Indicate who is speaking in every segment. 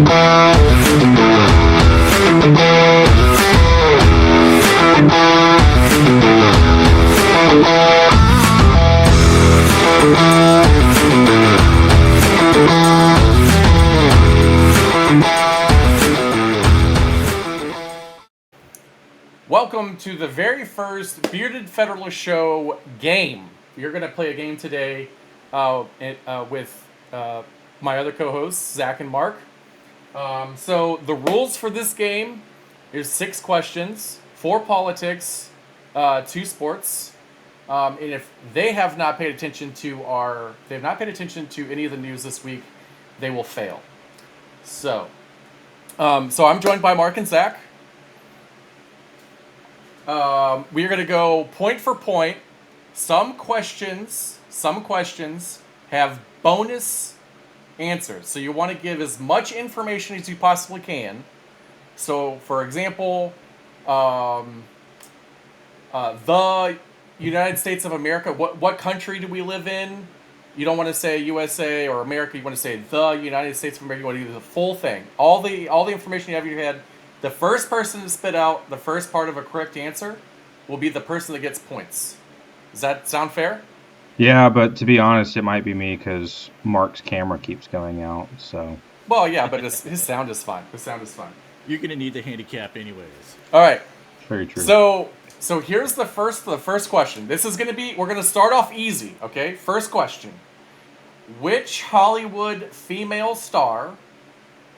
Speaker 1: Welcome to the very first Bearded Federalist Show game. You're going to play a game today with my other co-hosts, Zach and Mark. So the rules for this game is 6 questions, 4 politics, 2 sports. And if they have not paid attention to any of the news this week, they will fail. So I'm joined by Mark and Zach. We are going to go point for point. Some questions have bonus answers. So you want to give as much information as you possibly can. So, for example, the United States of America, what country do we live in? You don't want to say USA or America. You want to say the United States of America. You want to do the full thing. All the information you have in your head. The first person to spit out the first part of a correct answer will be the person that gets points. Does that sound fair?
Speaker 2: Yeah, but to be honest, it might be me because Mark's camera keeps going out. So.
Speaker 1: Well, yeah, but his sound is fine. His sound is fine.
Speaker 3: You're gonna need the handicap anyways.
Speaker 1: All right.
Speaker 2: Very true.
Speaker 1: So here's the first question. This is we're gonna start off easy. Okay. First question: which Hollywood female star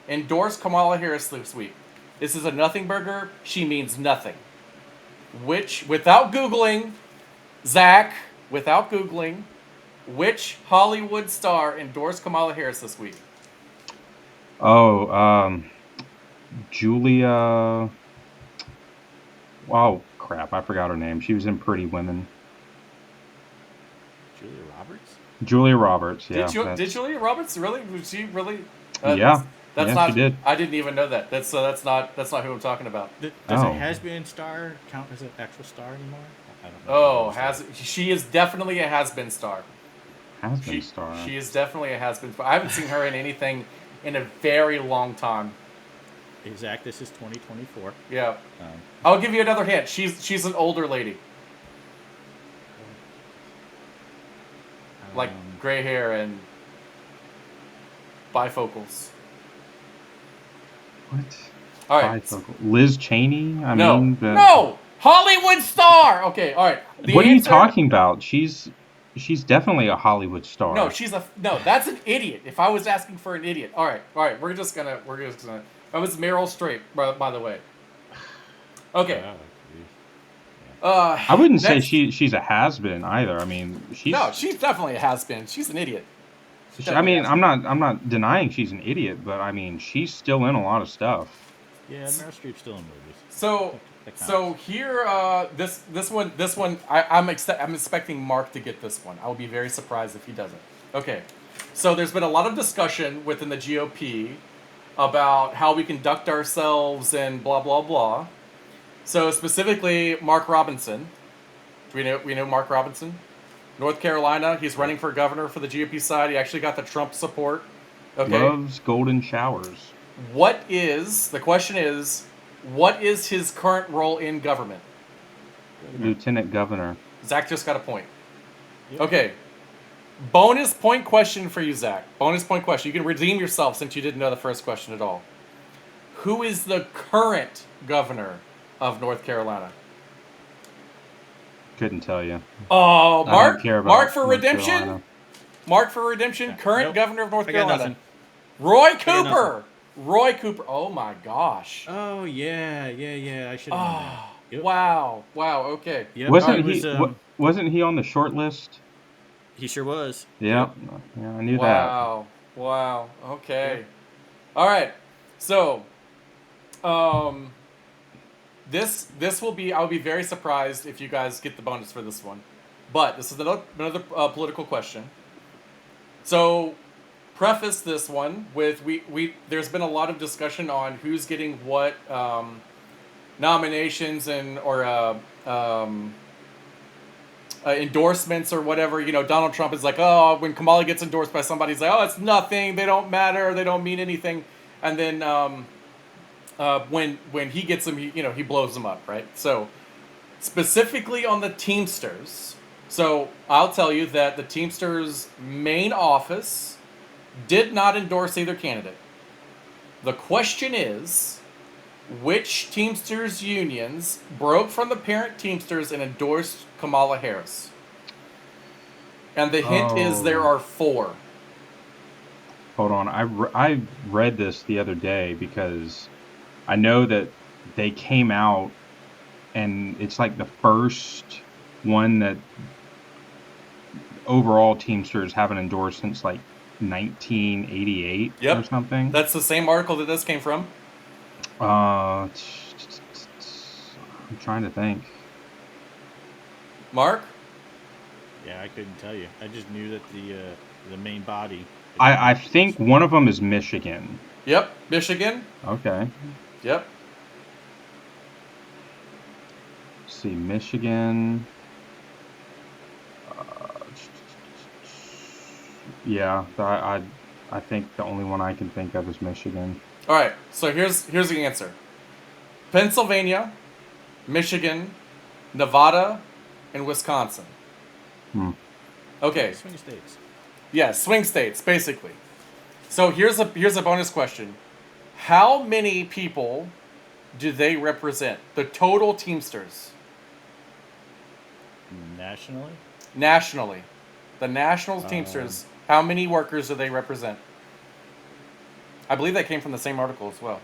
Speaker 1: endorsed Kamala Harris this week? This is a nothing burger. She means nothing. Without Googling, Zach, which Hollywood star endorsed Kamala Harris this week?
Speaker 2: Julia. Oh, crap. I forgot her name. She was in Pretty Women.
Speaker 3: Julia Roberts?
Speaker 2: Julia Roberts, yeah.
Speaker 1: Did Julia Roberts really? Was she really?
Speaker 2: Yeah.
Speaker 1: She
Speaker 2: did.
Speaker 1: I didn't even know that. That's not who I'm talking about.
Speaker 3: Does a has-been star count as an actual star anymore? I don't know.
Speaker 1: She is definitely a has-been star.
Speaker 2: Has-been star.
Speaker 1: She is definitely a has-been star. I haven't seen her in anything in a very long time.
Speaker 3: Exact. This is 2024.
Speaker 1: Yeah. I'll give you another hint. She's an older lady. Like gray hair and bifocals.
Speaker 2: What?
Speaker 1: All right.
Speaker 2: Liz Cheney?
Speaker 1: No! Hollywood star! Okay, all right.
Speaker 2: What are you talking about? She's definitely a Hollywood star.
Speaker 1: No, that's an idiot. If I was asking for an idiot. All right. We're just gonna. That was Meryl Streep, by the way. Okay.
Speaker 2: I wouldn't say she's a has-been either. I mean,
Speaker 1: she's definitely a has-been. She's an idiot.
Speaker 2: I'm not denying she's an idiot, but I mean, she's still in a lot of stuff.
Speaker 3: Yeah, Meryl Streep's still in movies.
Speaker 1: So here, this one, I'm expecting Mark to get this one. I will be very surprised if he doesn't. Okay, so there's been a lot of discussion within the GOP about how we conduct ourselves and blah blah blah. So specifically, Mark Robinson. We know Mark Robinson. North Carolina, he's running for governor for the GOP side. He actually got the Trump support. Okay.
Speaker 2: Loves golden showers.
Speaker 1: The question is, what is his current role in government?
Speaker 2: Lieutenant governor.
Speaker 1: Zach just got a point.
Speaker 3: Yep.
Speaker 1: Okay. Bonus point question for you, Zach. Bonus point question. You can redeem yourself since you didn't know the first question at all. Who is the current governor of North Carolina?
Speaker 2: Couldn't tell you.
Speaker 1: Oh, Mark for
Speaker 2: North
Speaker 1: redemption?
Speaker 2: Carolina.
Speaker 1: Mark for redemption,
Speaker 3: Yeah.
Speaker 1: current governor of North
Speaker 3: I got
Speaker 1: Carolina.
Speaker 3: nothing.
Speaker 1: Roy Cooper. Roy Cooper. Oh my gosh.
Speaker 3: Oh yeah. I should have known that. Yep.
Speaker 1: Wow. Okay.
Speaker 3: Yep.
Speaker 2: Wasn't he on the short list?
Speaker 3: He sure was.
Speaker 2: Yeah. Yeah, I knew that.
Speaker 1: Wow. Okay. All right. So, this will be. I'll be very surprised if you guys get the bonus for this one, but this is another political question. So, preface this one with we. There's been a lot of discussion on who's getting what nominations or endorsements or whatever. You know, Donald Trump is like, oh, when Kamala gets endorsed by somebody, he's like, oh, it's nothing. They don't matter. They don't mean anything. and then when he gets them, he blows them up, right? So specifically on the Teamsters. So I'll tell you that the Teamsters main office did not endorse either candidate. The question is, which Teamsters unions broke from the parent Teamsters and endorsed Kamala Harris? And the hint is there are 4.
Speaker 2: Hold on. I read this the other day because I know that they came out and it's like the first one that overall Teamsters haven't endorsed since like 1988 or something.
Speaker 1: That's the same article that this came from.
Speaker 2: I'm trying to think.
Speaker 1: Mark?
Speaker 3: Yeah, I couldn't tell you. I just knew that the main body.
Speaker 2: I think one of them is Michigan.
Speaker 1: Yep, Michigan.
Speaker 2: Okay.
Speaker 1: Yep.
Speaker 2: Let's see, Michigan. Yeah, I think the only one I can think of is Michigan.
Speaker 1: All right, so here's the answer. Pennsylvania, Michigan, Nevada, and Wisconsin. Okay.
Speaker 3: Swing states.
Speaker 1: Yeah, swing states, basically. So here's a bonus question. How many people do they represent? The total Teamsters.
Speaker 3: Nationally?
Speaker 1: Nationally. The National Teamsters. How many workers do they represent? I believe that came from the same article as well.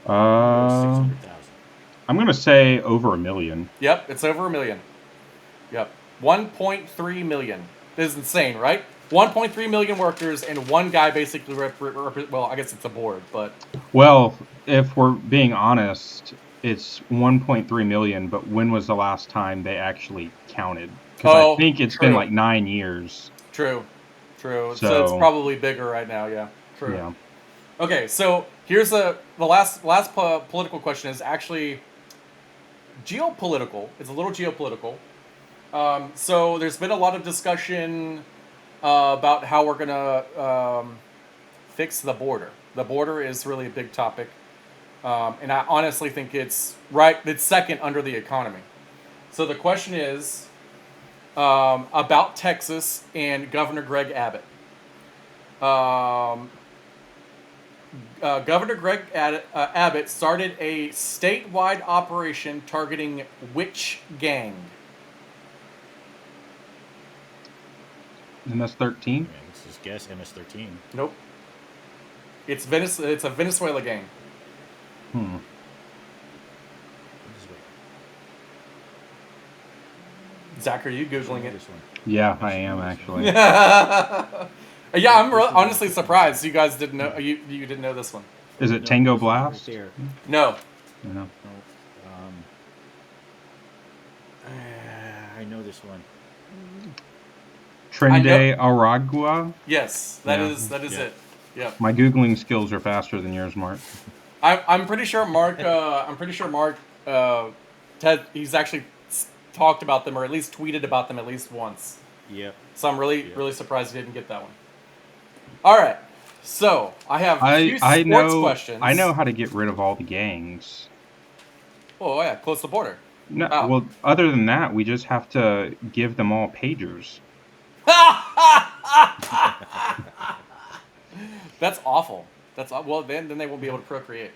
Speaker 3: 600,000.
Speaker 2: I'm going to say over 1 million.
Speaker 1: Yep, it's over 1 million. Yep. 1.3 million. This is insane, right? 1.3 million workers and one guy basically well, I guess it's a board, but...
Speaker 2: Well, if we're being honest, it's 1.3 million, but when was the last time they actually counted? Because I think it's been like 9 years.
Speaker 1: True. So it's probably bigger right now, yeah. True.
Speaker 2: Yeah.
Speaker 1: Okay, so here's the last political question is actually geopolitical. It's a little geopolitical. So there's been a lot of discussion about how we're going to fix the border. The border is really a big topic. And I honestly think it's second under the economy. So the question is about Texas and Governor Greg Abbott. Governor Greg Abbott started a statewide operation targeting which gang?
Speaker 2: MS-13?
Speaker 3: Yeah, let's just guess MS-13.
Speaker 1: Nope. It's a Venezuela gang. Zach, are you Googling it?
Speaker 2: Yeah, I am actually.
Speaker 1: Yeah, I'm honestly surprised you guys didn't know. You didn't know this one.
Speaker 2: Is it Tango Blast?
Speaker 1: No.
Speaker 2: No.
Speaker 3: No. I know this one.
Speaker 2: Trende Aragua?
Speaker 1: Yes, that is it. Yeah.
Speaker 2: My Googling skills are faster than yours, Mark.
Speaker 1: I'm pretty sure Mark. Ted. He's actually talked about them or at least tweeted about them at least once.
Speaker 3: Yep.
Speaker 1: So I'm really surprised he didn't get that one. All right. So I have two sports questions.
Speaker 2: I know how to get rid of all the gangs.
Speaker 1: Oh yeah, close the border.
Speaker 2: No, well, other than that, we just have to give them all pagers.
Speaker 1: That's awful. Well, then they won't be able to procreate.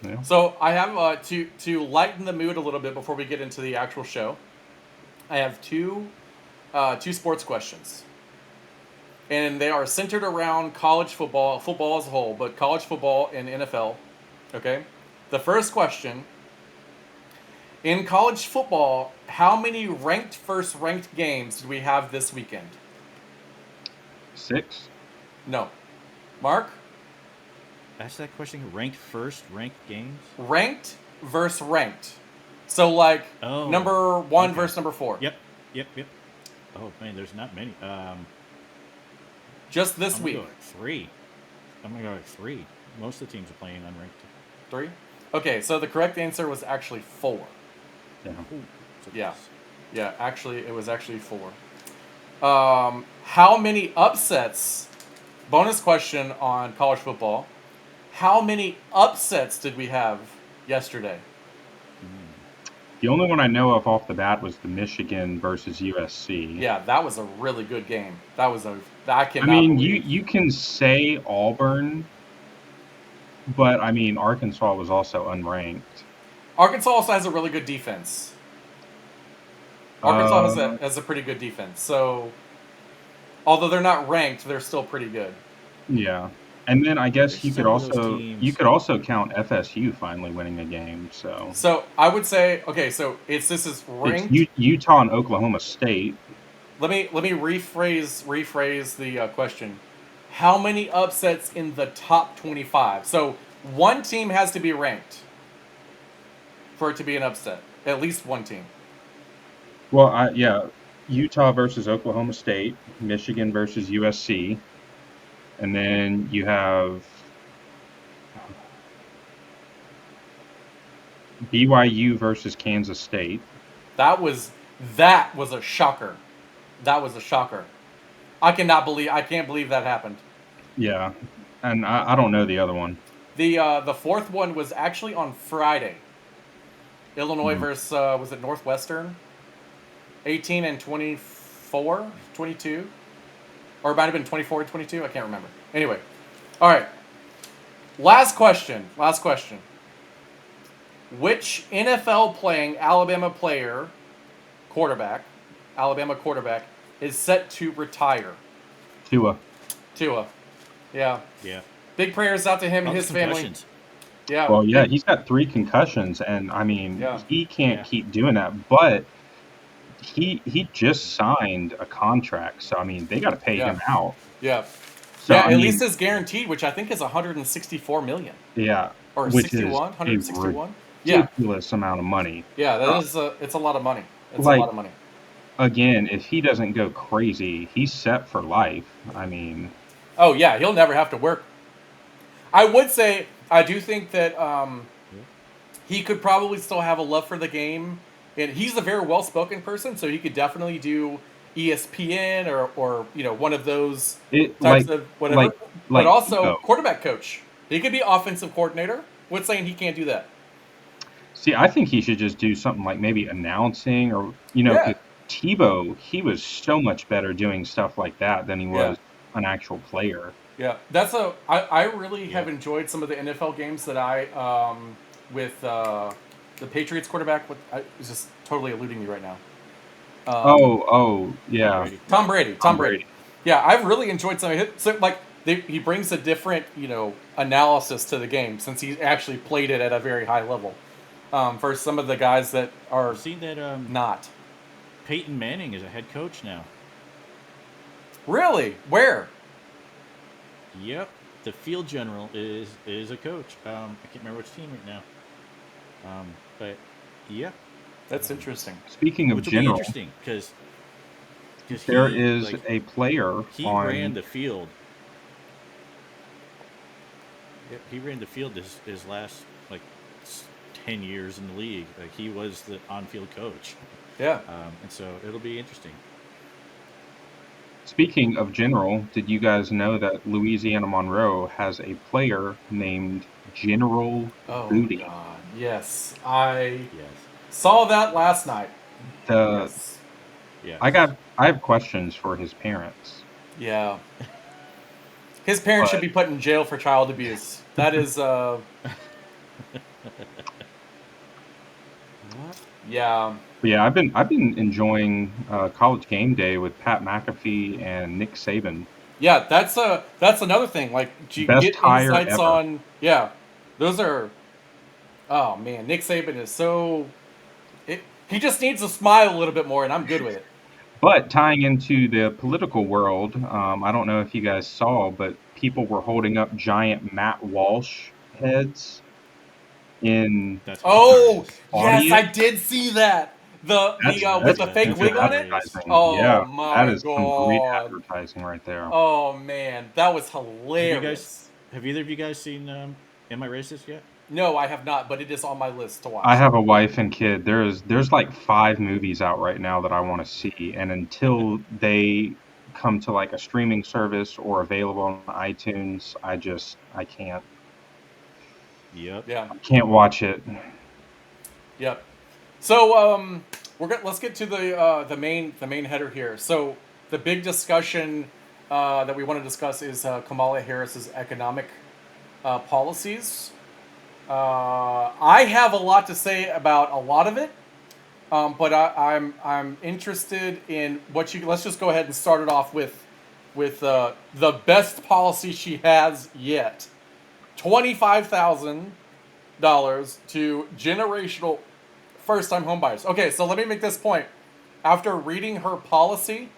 Speaker 2: Yeah.
Speaker 1: So I have to lighten the mood a little bit before we get into the actual show. I have two sports questions, and they are centered around college football as a whole, but college football and NFL. Okay, the first question: in college football, how many first-ranked games do we have this weekend?
Speaker 2: 6?
Speaker 1: No. Mark?
Speaker 3: Ask that question. Ranked games?
Speaker 1: Ranked versus ranked. So, number 1 versus number 4.
Speaker 3: Yep. Oh, man, there's not many.
Speaker 1: Just this week.
Speaker 3: I'm going to go 3. I'm going to go with 3. Most of the teams are playing unranked.
Speaker 1: 3? Okay, so the correct answer was actually 4.
Speaker 2: Yeah.
Speaker 1: Yeah. Yeah, actually, it was actually 4. How many upsets? Bonus question on college football. How many upsets did we have yesterday?
Speaker 2: The only one I know of off the bat was the Michigan versus USC.
Speaker 1: Yeah, that was a really good game. I
Speaker 2: I
Speaker 1: cannot
Speaker 2: mean,
Speaker 1: believe.
Speaker 2: you can say Auburn, but I mean Arkansas was also unranked.
Speaker 1: Arkansas also has a really good defense. Arkansas has a pretty good defense. So, although they're not ranked, they're still pretty good.
Speaker 2: Yeah. And then I guess
Speaker 3: There's
Speaker 2: you could
Speaker 3: some of those
Speaker 2: also
Speaker 3: teams-
Speaker 2: count FSU finally winning a game.
Speaker 1: So I would say, okay, so this is ranked.
Speaker 2: It's Utah and Oklahoma State.
Speaker 1: Let me rephrase the question. How many upsets in the top 25? So one team has to be ranked for it to be an upset. At least one team.
Speaker 2: Well, Utah versus Oklahoma State, Michigan versus USC, and then you have BYU versus Kansas State.
Speaker 1: That was a shocker. That was a shocker. I can't believe that happened.
Speaker 2: Yeah, and I don't know the other one.
Speaker 1: The fourth one was actually on Friday. Illinois versus was it Northwestern? 18 and 24, 22, or it might have been 24 and 22. I can't remember. Anyway, all right. Last question. Which NFL playing Alabama quarterback, is set to retire?
Speaker 2: Tua.
Speaker 1: Yeah.
Speaker 3: Yeah.
Speaker 1: Big prayers out to him and his family. Yeah.
Speaker 2: Well, yeah, he's got 3 concussions, and I mean, he can't keep doing that. But he just signed a contract, so I mean, they got to pay him out.
Speaker 1: Yeah.
Speaker 2: So,
Speaker 1: yeah, at least it's guaranteed, which I think is $164 million.
Speaker 2: Yeah.
Speaker 1: Or
Speaker 2: which
Speaker 1: 61,
Speaker 2: is
Speaker 1: 161.
Speaker 2: Ridiculous amount of money.
Speaker 1: Yeah, that is it's a lot of money. It's
Speaker 2: like,
Speaker 1: a lot of money.
Speaker 2: Again, if he doesn't go crazy, he's set for life. I mean,
Speaker 1: oh yeah, he'll never have to work. I would say I do think that he could probably still have a love for the game, and he's a very well-spoken person, so he could definitely do ESPN or one of those types of whatever. But also quarterback coach. He could be offensive coordinator. What's saying he can't do that?
Speaker 2: See, I think he should just do something like maybe announcing or Tebow, he was so much better doing stuff like that than he was an actual player.
Speaker 1: Yeah, I really have enjoyed some of the NFL games that I with the Patriots quarterback. It's just totally eluding me right now.
Speaker 2: Yeah,
Speaker 1: Tom Brady. Yeah, I've really enjoyed some of it. So he brings a different analysis to the game since he actually played it at a very high level. For some of the guys that are not.
Speaker 3: Peyton Manning is a head coach now.
Speaker 1: Really? Where?
Speaker 3: Yep, the field general is a coach. I can't remember which team right now. But yeah,
Speaker 1: that's interesting.
Speaker 2: Speaking of general,
Speaker 3: will be interesting because
Speaker 2: there is a player.
Speaker 3: He ran the field. Yep, he ran the field his last 10 years in the league. He was the on-field coach.
Speaker 1: Yeah.
Speaker 3: And so it'll be interesting.
Speaker 2: Speaking of general, did you guys know that Louisiana Monroe has a player named General Booty?
Speaker 1: Oh, God. Yes. I saw that last night.
Speaker 2: I have questions for his parents.
Speaker 1: Yeah. His parents should be put in jail for child abuse. That is Yeah.
Speaker 2: But yeah, I've been enjoying College Game Day with Pat McAfee and Nick Saban.
Speaker 1: Yeah, that's another thing. Do you
Speaker 2: Best
Speaker 1: get
Speaker 2: hire
Speaker 1: insights
Speaker 2: ever.
Speaker 1: on? Yeah, those are. Oh man, Nick Saban is so. He just needs to smile a little bit more, and I'm good with it.
Speaker 2: But tying into the political world, I don't know if you guys saw, but people were holding up giant Matt Walsh heads in.
Speaker 1: Yes, I did see that. With the fake wig on it. Oh
Speaker 2: yeah,
Speaker 1: my
Speaker 2: that is
Speaker 1: God.
Speaker 2: some great advertising right there.
Speaker 1: Oh man, that was hilarious.
Speaker 3: Have either of you guys seen Am I Racist yet?
Speaker 1: No, I have not, but it is on my list to watch.
Speaker 2: I have a wife and kid. There's like 5 movies out right now that I want to see, and until they come to like a streaming service or available on iTunes, I
Speaker 3: Yep.
Speaker 1: Yeah.
Speaker 2: can't watch it.
Speaker 1: Yep. So let's get to the main header here. So the big discussion that we want to discuss is Kamala Harris's economic policies. I have a lot to say about a lot of it, but I'm interested in what you. Let's just go ahead and start it off with the best policy she has yet. $25,000 to generational first-time homebuyers. Okay, so let me make this point. After reading her policy,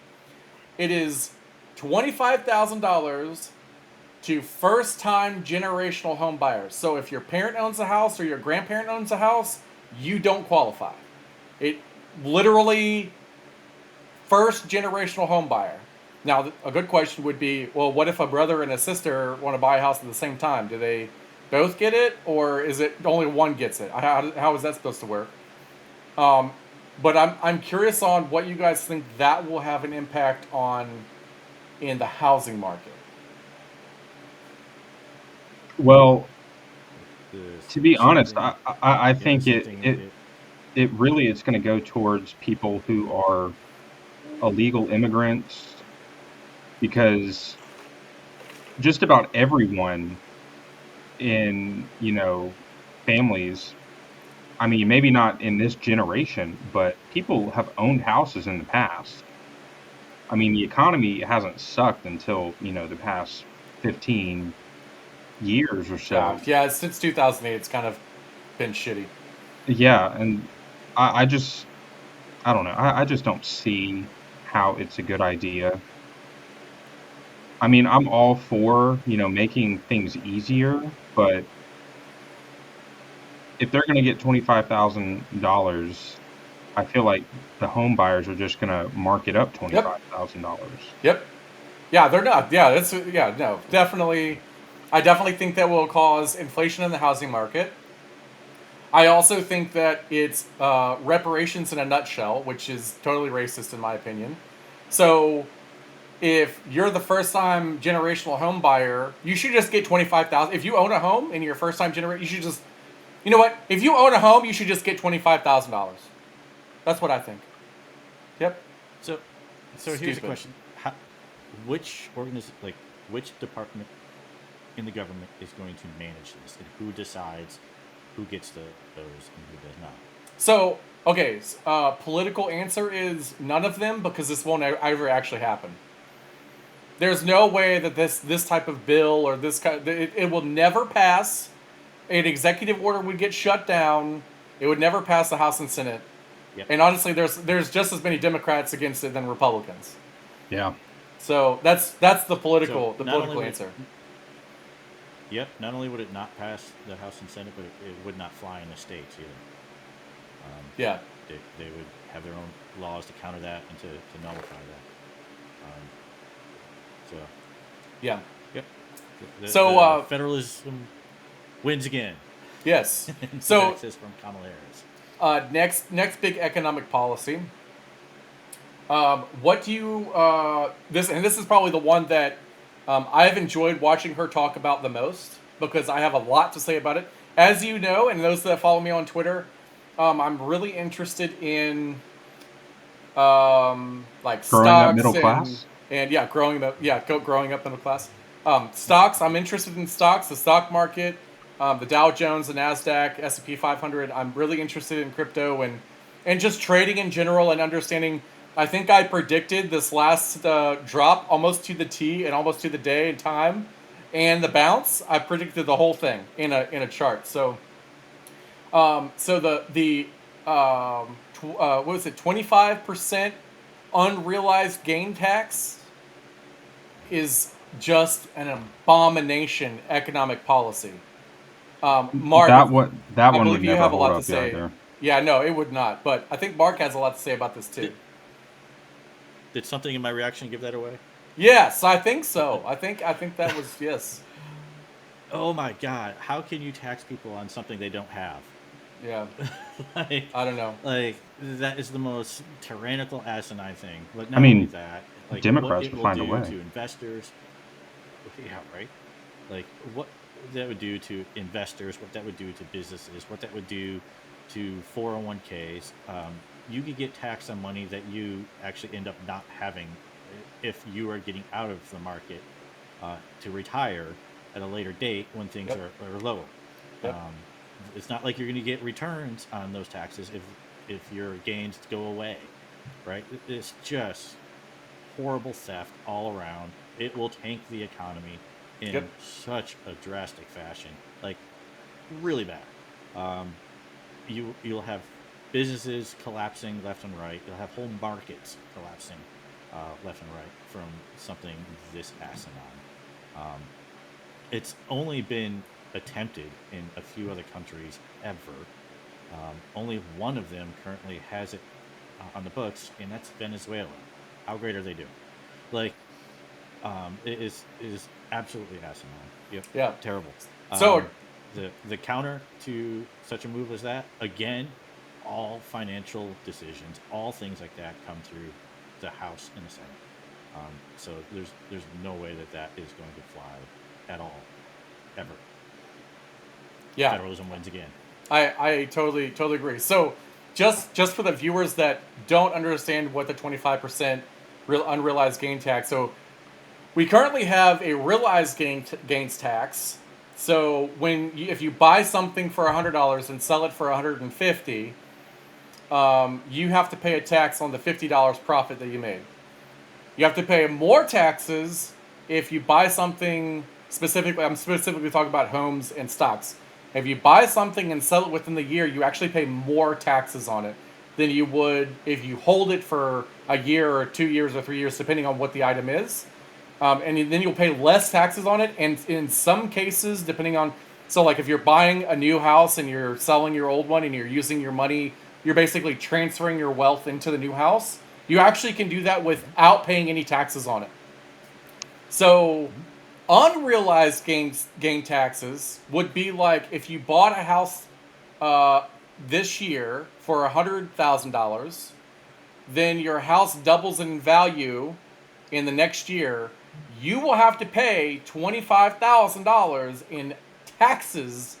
Speaker 1: it is $25,000 to first-time generational homebuyers. So if your parent owns a house or your grandparent owns a house, you don't qualify. It literally first generational homebuyer. Now, a good question would be, well, what if a brother and a sister want to buy a house at the same time? Do they both get it, or is it only one gets it? How is that supposed to work? But I'm curious on what you guys think that will have an impact on in the housing market.
Speaker 2: Well,
Speaker 3: The
Speaker 2: to be
Speaker 3: same
Speaker 2: honest,
Speaker 3: thing.
Speaker 2: I
Speaker 3: Yeah, the
Speaker 2: think
Speaker 3: same thing.
Speaker 2: it really is going to go towards people who are illegal immigrants, because just about everyone in, families, I mean, maybe not in this generation, but people have owned houses in the past. I mean, the economy hasn't sucked until, the past 15 years or so.
Speaker 1: Yeah, since 2008, it's kind of been shitty.
Speaker 2: Yeah, and I don't know. I just don't see how it's a good idea. I mean, I'm all for, making things easier, but if they're going to get $25,000, I feel like the home buyers are just going to mark it up
Speaker 1: Yep.
Speaker 2: $25,000.
Speaker 1: Yep. Yeah, they're not. No, definitely. I definitely think that will cause inflation in the housing market. I also think that it's reparations in a nutshell, which is totally racist in my opinion. So if you're the first time generational home buyer, you should just get 25,000. If you own a home and you're first time generation, you should just, you know what? If you own a home, you should just get $25,000. That's what I think. Yep.
Speaker 3: So here's a
Speaker 1: Stupid.
Speaker 3: question: which department in the government is going to manage this, and who decides who gets those and who does not?
Speaker 1: So, okay, political answer is none of them, because this won't ever actually happen. There's no way that this type of bill or this kind it will never pass. An executive order would get shut down. It would never pass the House and Senate.
Speaker 3: Yep.
Speaker 1: And honestly, there's just as many Democrats against it than Republicans.
Speaker 2: Yeah.
Speaker 1: So that's the political answer.
Speaker 3: Yep. Not only would it not pass the House and Senate, but it would not fly in the states either.
Speaker 1: Yeah.
Speaker 3: They would have their own laws to counter that and to nullify that. So.
Speaker 1: Yeah.
Speaker 3: Yep.
Speaker 1: So,
Speaker 3: federalism wins again.
Speaker 1: Yes.
Speaker 3: So access from Kamala Harris.
Speaker 1: Next big economic policy. What do you this is probably the one that I've enjoyed watching her talk about the most, because I have a lot to say about it. As you know, and those that follow me on Twitter, I'm really interested in like
Speaker 2: Growing
Speaker 1: stocks
Speaker 2: up middle class?
Speaker 1: and growing up middle class. Stocks. I'm interested in stocks, the stock market, the Dow Jones, the Nasdaq, S&P 500. I'm really interested in crypto and just trading in general and understanding. I think I predicted this last drop almost to the T and almost to the day and time, and the bounce. I predicted the whole thing in a chart. So, what was it? 25% unrealized gain tax is just an abomination economic policy. Mark,
Speaker 2: That
Speaker 1: I
Speaker 2: one
Speaker 1: believe
Speaker 2: would
Speaker 1: you
Speaker 2: never
Speaker 1: have a
Speaker 2: hold
Speaker 1: lot to
Speaker 2: up
Speaker 1: say.
Speaker 2: either.
Speaker 1: Yeah, no, it would not. But I think Mark has a lot to say about this too.
Speaker 3: Did something in my reaction give that away?
Speaker 1: Yes, I think so. I think that was yes.
Speaker 3: oh my God, how can you tax people on something they don't have?
Speaker 1: Yeah.
Speaker 3: like,
Speaker 1: I don't know.
Speaker 3: like that is the most tyrannical, asinine thing. But
Speaker 2: I
Speaker 3: not only
Speaker 2: mean,
Speaker 3: that, like what
Speaker 2: Democrats
Speaker 3: it
Speaker 2: will
Speaker 3: will
Speaker 2: find a
Speaker 3: do
Speaker 2: way.
Speaker 3: to investors. Yeah, right. Like what that would do to investors, what that would do to businesses, what that would do to 401ks. You could get taxed on money that you actually end up not having if you are getting out of the market to retire at a later date when things
Speaker 1: Yep.
Speaker 3: are lower.
Speaker 1: Yep.
Speaker 3: It's not like you're going to get returns on those taxes if your gains go away, right? It's just horrible theft all around. It will tank the economy
Speaker 1: Yep.
Speaker 3: in such a drastic fashion, like really bad. Um, you'll have businesses collapsing left and right. You'll have whole markets collapsing left and right from something this asinine. Um, it's only been attempted in a few other countries ever. Only one of them currently has it on the books, and that's Venezuela. How great are they doing? Like, it is absolutely asinine. Yep,
Speaker 1: Yeah.
Speaker 3: terrible.
Speaker 1: So
Speaker 3: The counter to such a move as that, again, all financial decisions, all things like that come through the House and the Senate. So there's no way that is going to fly at all, ever.
Speaker 1: yeah,
Speaker 3: Federalism wins again.
Speaker 1: I totally agree. So just for the viewers that don't understand what the 25% real unrealized gain tax. So we currently have a realized gains tax. So if you buy something for $100 and sell it for $150, you have to pay a tax on the $50 profit that you made. You have to pay more taxes if you buy something specifically. I'm specifically talking about homes and stocks. If you buy something and sell it within the year, you actually pay more taxes on it than you would if you hold it for a year or 2 years or 3 years, depending on what the item is. And then you'll pay less taxes on it. And in some cases, depending on, so like if you're buying a new house and you're selling your old one and you're using your money, you're basically transferring your wealth into the new house. You actually can do that without paying any taxes on it. So unrealized gain taxes would be like if you bought a house uh, this year for $100,000, then your house doubles in value in the next year. You will have to pay $25,000 in taxes,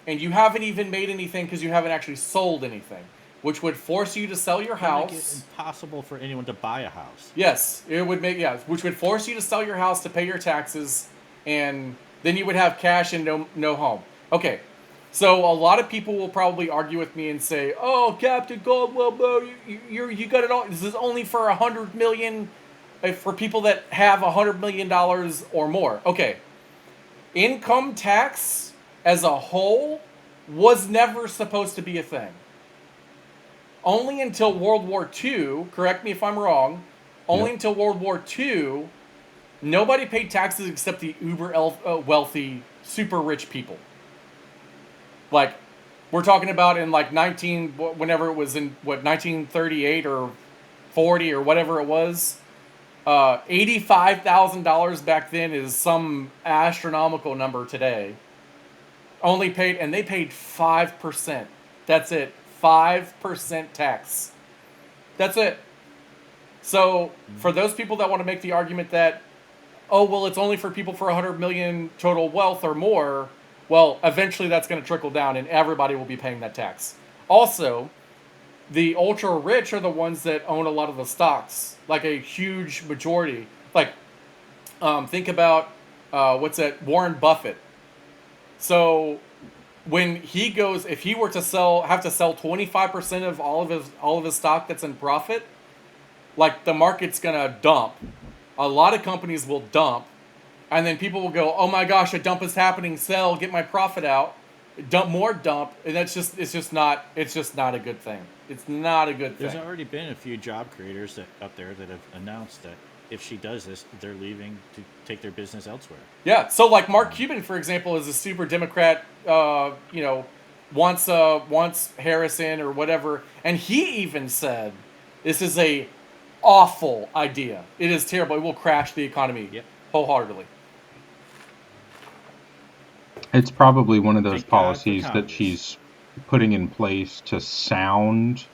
Speaker 1: and you haven't even made anything because you haven't actually sold anything, which would force you to sell your
Speaker 3: It'll make it
Speaker 1: house.
Speaker 3: impossible for anyone to buy a house.
Speaker 1: Yes, it would make, yeah, which would force you to sell your house to pay your taxes, and then you would have cash and no home. Okay, so a lot of people will probably argue with me and say, "Oh, Captain Caldwell, bro, you got it all. This is only for $100 million, for people that have $100 million or more." Okay, income tax as a whole was never supposed to be a thing. Only until World War II, correct me if I'm wrong, only
Speaker 2: Yep.
Speaker 1: until World War II, nobody paid taxes except the uber wealthy, super rich people. Like, we're talking about in like whenever it was in, 1938 or 40 or whatever it was. $85,000 back then is some astronomical number today. Only paid, and they paid 5%. That's it. 5% tax. That's it. So for those people that want to make the argument that, oh well, it's only for people for 100 million total wealth or more, well, eventually that's going to trickle down, and everybody will be paying that tax. Also, the ultra rich are the ones that own a lot of the stocks, like a huge majority. Like, think about what's that? Warren Buffett. So when he goes, if he were to have to sell 25% of all of his stock that's in profit, like the market's gonna dump. A lot of companies will dump, and then people will go, "Oh my gosh, a dump is happening! Sell, get my profit out." Dump, and it's just not a good thing. It's not a good
Speaker 3: There's
Speaker 1: thing.
Speaker 3: already been a few job creators out there that have announced that if she does this, they're leaving to take their business elsewhere.
Speaker 1: Yeah. So like Mark Cuban, for example, is a super Democrat. Wants Harrison or whatever, and he even said, "This is a awful idea. It is terrible. It will crash the economy
Speaker 3: Yep.
Speaker 1: wholeheartedly."
Speaker 2: It's probably one of those
Speaker 3: Thank God for
Speaker 2: policies that
Speaker 3: Congress.
Speaker 2: she's putting in place to sound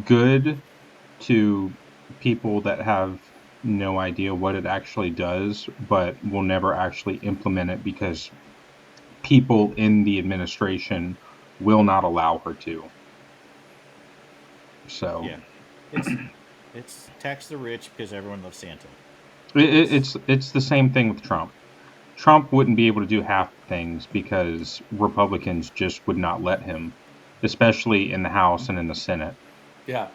Speaker 2: good to people that have no idea what it actually does, but will never actually implement it because people in the administration will not allow her to. So
Speaker 3: Yeah, it's tax the rich because everyone loves Santa.
Speaker 2: it's the same thing with Trump. Trump wouldn't be able to do half the things because Republicans just would not let him, especially in the House and in the Senate.
Speaker 1: Yeah.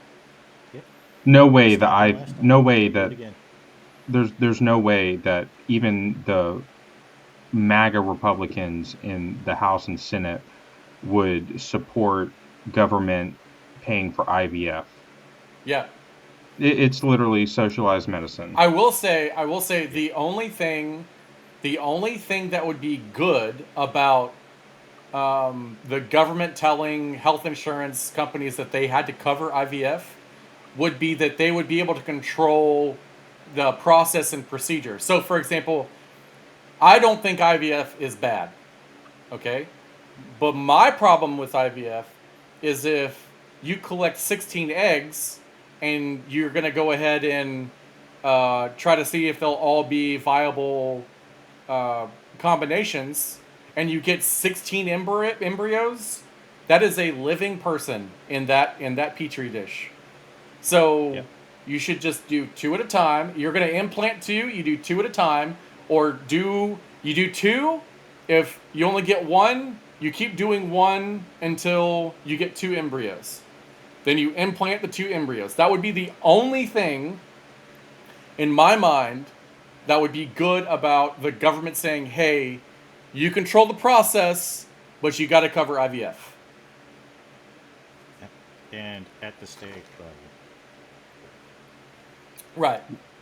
Speaker 3: Yep.
Speaker 2: No
Speaker 3: They
Speaker 2: way that
Speaker 3: stopped him last time.
Speaker 2: no way
Speaker 3: Do it
Speaker 2: that
Speaker 3: again.
Speaker 2: there's no way that even the MAGA Republicans in the House and Senate would support government paying for IVF.
Speaker 1: Yeah.
Speaker 2: It's literally socialized medicine.
Speaker 1: I will say the only thing that would be good about the government telling health insurance companies that they had to cover IVF would be that they would be able to control the process and procedure. So, for example, I don't think IVF is bad, okay? But my problem with IVF is if you collect 16 eggs and you're going to go ahead and try to see if they'll all be viable combinations, and you get 16 embryos, that is a living person in that petri dish. So
Speaker 3: Yep.
Speaker 1: you should just do 2 at a time. You're going to implant 2, you do 2 at a time, or you do 2. If you only get 1, you keep doing 1 until you get 2 embryos. Then you implant the 2 embryos. That would be the only thing in my mind that would be good about the government saying, "Hey, you control the process, but you got to cover IVF."
Speaker 3: And at the stake level.
Speaker 1: Right.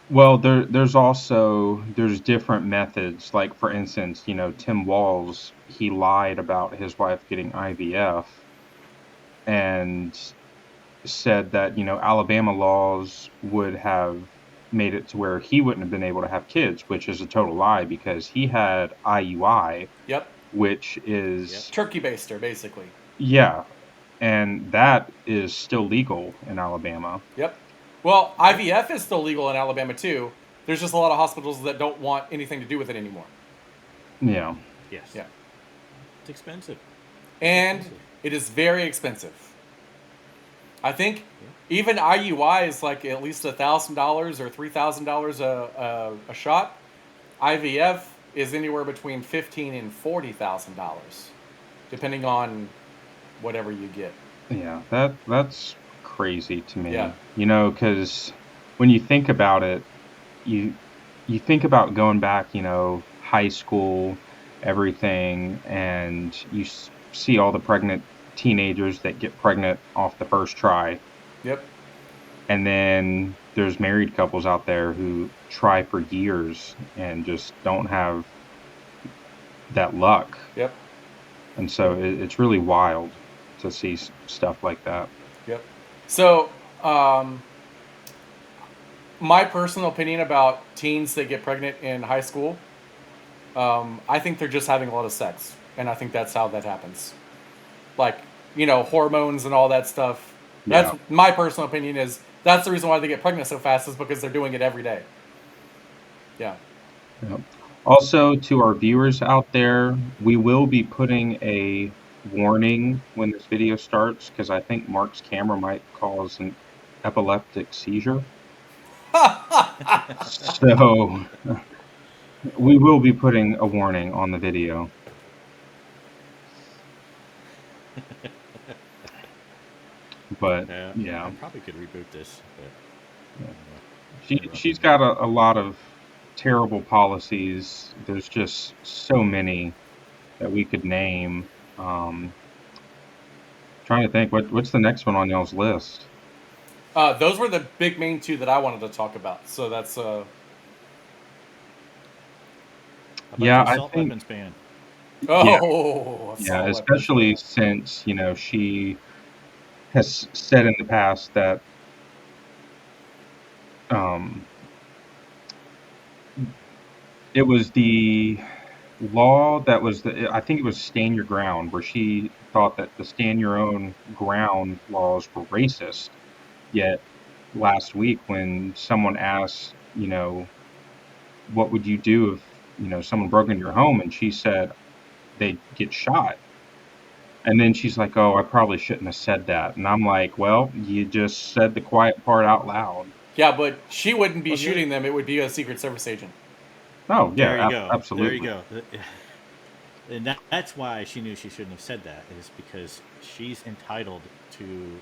Speaker 2: Well, there's different methods. Like for instance, Tim Walz, he lied about his wife getting IVF and said that, Alabama laws would have made it to where he wouldn't have been able to have kids, which is a total lie because he had IUI,
Speaker 1: Yep.
Speaker 2: which
Speaker 3: Yep.
Speaker 2: is
Speaker 1: Turkey baster, basically.
Speaker 2: yeah, and that is still legal in Alabama.
Speaker 1: Yep. Well, IVF is still legal in Alabama too. There's just a lot of hospitals that don't want anything to do with it anymore.
Speaker 2: Yeah.
Speaker 3: Yes.
Speaker 1: Yeah.
Speaker 3: It's expensive.
Speaker 1: And
Speaker 3: expensive.
Speaker 1: it is very expensive. I think even IUI is like at least $1,000 or $3,000 a shot. IVF is anywhere between $15,000 and $40,000, depending on whatever you get.
Speaker 2: Yeah, that's crazy to me.
Speaker 1: Yeah.
Speaker 2: Because when you think about it, you you think about going back, high school, everything, and you see all the pregnant teenagers that get pregnant off the first try.
Speaker 1: Yep.
Speaker 2: And then there's married couples out there who try for years and just don't have that luck.
Speaker 1: Yep.
Speaker 2: And so it's really wild to see stuff like that.
Speaker 1: Yep. So, my personal opinion about teens that get pregnant in high school, I think they're just having a lot of sex, and I think that's how that happens. Like, hormones and all that stuff.
Speaker 2: Yeah.
Speaker 1: That's my personal opinion. Is that's the reason why they get pregnant so fast is because they're doing it every day. Yeah.
Speaker 2: Yep. Also, to our viewers out there, we will be putting a warning when this video starts because I think Mark's camera might cause an epileptic seizure. So we will be putting a warning on the video. But yeah,
Speaker 3: I probably could reboot this. But
Speaker 2: she's got a lot of terrible policies. There's just so many that we could name. Trying to think, what's the next one on y'all's list?
Speaker 1: Those were the big main 2 that I wanted to talk about. So that's
Speaker 2: Yeah,
Speaker 3: the
Speaker 2: I
Speaker 3: assault
Speaker 2: think
Speaker 3: weapons ban.
Speaker 2: yeah, especially since she has said in the past that it was law that was I think it was Stand Your Ground, where she thought that the Stand Your Own Ground laws were racist. Yet last week, when someone asked, what would you do if, someone broke into your home, and she said they'd get shot. And then she's like, "Oh, I probably shouldn't have said that." And I'm like, "Well, you just said the quiet part out loud."
Speaker 1: Yeah, but she wouldn't be
Speaker 3: Well, the other,
Speaker 1: shooting them. It would be a Secret Service agent.
Speaker 2: Oh,
Speaker 3: there
Speaker 2: yeah,
Speaker 3: you go. There you
Speaker 2: absolutely.
Speaker 3: go. And that's why she knew she shouldn't have said that, is because she's entitled to,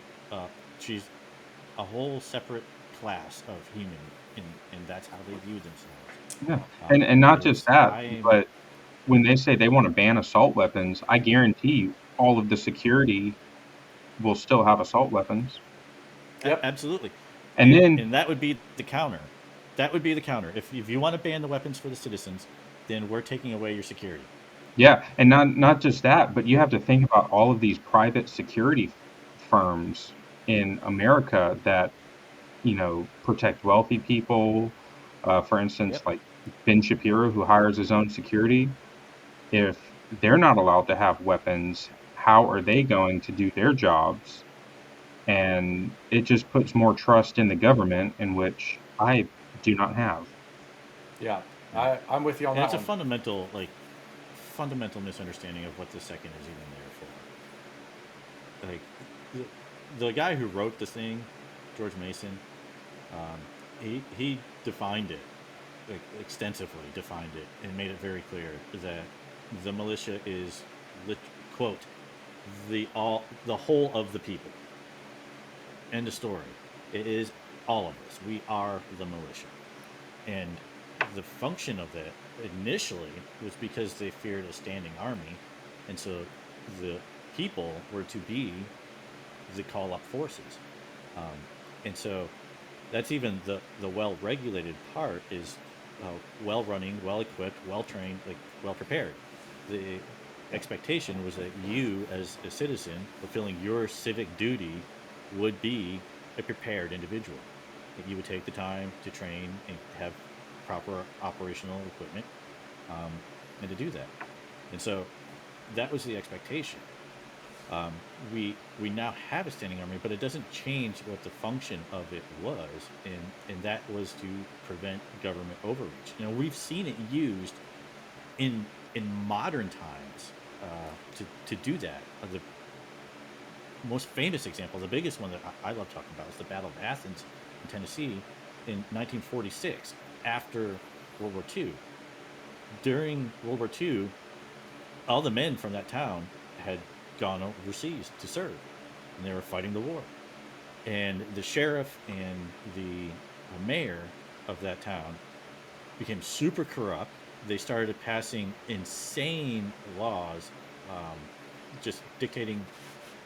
Speaker 3: she's a whole separate class of human, and that's how they view themselves.
Speaker 2: Yeah. And not just
Speaker 3: Is
Speaker 2: that,
Speaker 3: I am
Speaker 2: but when they say they want to ban assault weapons, I guarantee you all of the security will still have assault weapons.
Speaker 1: Yep.
Speaker 3: absolutely,
Speaker 2: And then,
Speaker 3: and that would be the counter. That would be the counter. If you want to ban the weapons for the citizens, then we're taking away your security.
Speaker 2: yeah, and not just that, but you have to think about all of these private security firms in America that, protect wealthy people. For instance,
Speaker 3: Yep.
Speaker 2: like Ben Shapiro, who hires his own security. If they're not allowed to have weapons, how are they going to do their jobs? And it just puts more trust in the government, in which I do not have.
Speaker 1: Yeah.
Speaker 3: Yeah.
Speaker 1: I'm with you on
Speaker 3: And
Speaker 1: that
Speaker 3: it's a
Speaker 1: one.
Speaker 3: fundamental misunderstanding of what the second is even there for. Like the guy who wrote the thing, George Mason, he defined it, like extensively defined it, and made it very clear that the militia is, quote, the whole of the people. End of story. It is all of us. We are the militia. And the function of it initially was because they feared a standing army, and so the people were to be the call up forces. Um, and so that's even the well regulated part is well running, well equipped, well trained, like well prepared. The expectation was that you, as a citizen, fulfilling your civic duty, would be a prepared individual. That you would take the time to train and have proper operational equipment, um, and to do that. And so that was the expectation. Um, we now have a standing army, but it doesn't change what the function of it was, and that was to prevent government overreach. We've seen it used in modern times, to do that. The most famous example, the biggest one that I love talking about, is the Battle of Athens in Tennessee in 1946, after World War II. During World War II, all the men from that town had gone overseas to serve, and they were fighting the war. And the sheriff and the mayor of that town became super corrupt. They started passing insane laws, um, just dictating